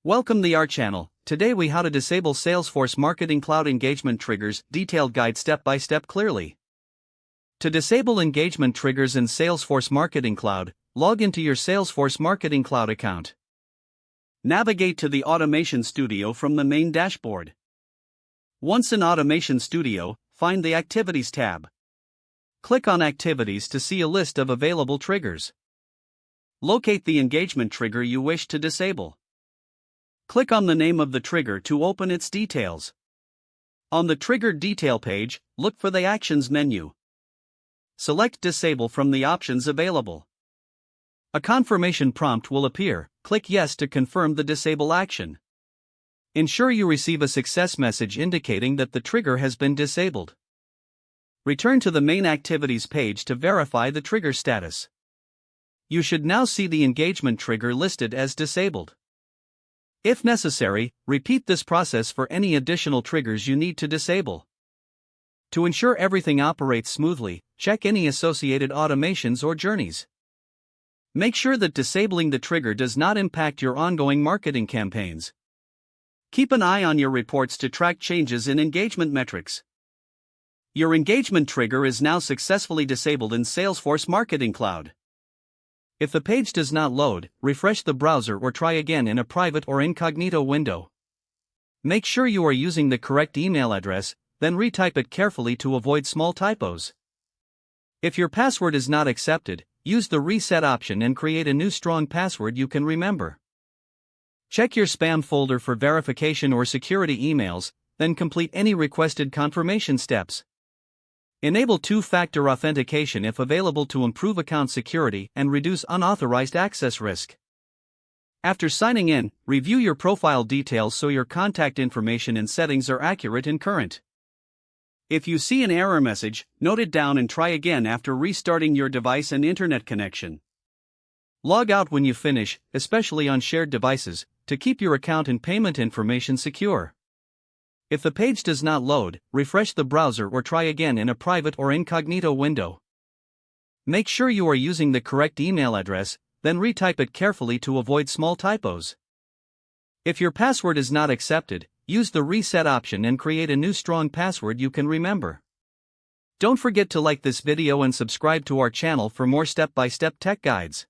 Welcome to our channel. Today we how to disable Salesforce Marketing Cloud engagement triggers, detailed guide step by step clearly. To disable engagement triggers in Salesforce Marketing Cloud, log into your Salesforce Marketing Cloud account. Navigate to the Automation Studio from the main dashboard. Once in Automation Studio, find the Activities tab. Click on Activities to see a list of available triggers. Locate the engagement trigger you wish to disable. Click on the name of the trigger to open its details. On the Trigger Detail page, look for the Actions menu. Select Disable from the options available. A confirmation prompt will appear. Click Yes to confirm the disable action. Ensure you receive a success message indicating that the trigger has been disabled. Return to the main Activities page to verify the trigger status. You should now see the engagement trigger listed as disabled. If necessary, repeat this process for any additional triggers you need to disable. To ensure everything operates smoothly, check any associated automations or journeys. Make sure that disabling the trigger does not impact your ongoing marketing campaigns. Keep an eye on your reports to track changes in engagement metrics. Your engagement trigger is now successfully disabled in Salesforce Marketing Cloud. If the page does not load, refresh the browser or try again in a private or incognito window. Make sure you are using the correct email address, then retype it carefully to avoid small typos. If your password is not accepted, use the reset option and create a new strong password you can remember. Check your spam folder for verification or security emails, then complete any requested confirmation steps. Enable two-factor authentication if available to improve account security and reduce unauthorized access risk. After signing in, review your profile details so your contact information and settings are accurate and current. If you see an error message, note it down and try again after restarting your device and internet connection. Log out when you finish, especially on shared devices, to keep your account and payment information secure. If the page does not load, refresh the browser or try again in a private or incognito window. Make sure you are using the correct email address, then retype it carefully to avoid small typos. If your password is not accepted, use the reset option and create a new strong password you can remember. Don't forget to like this video and subscribe to our channel for more step-by-step tech guides.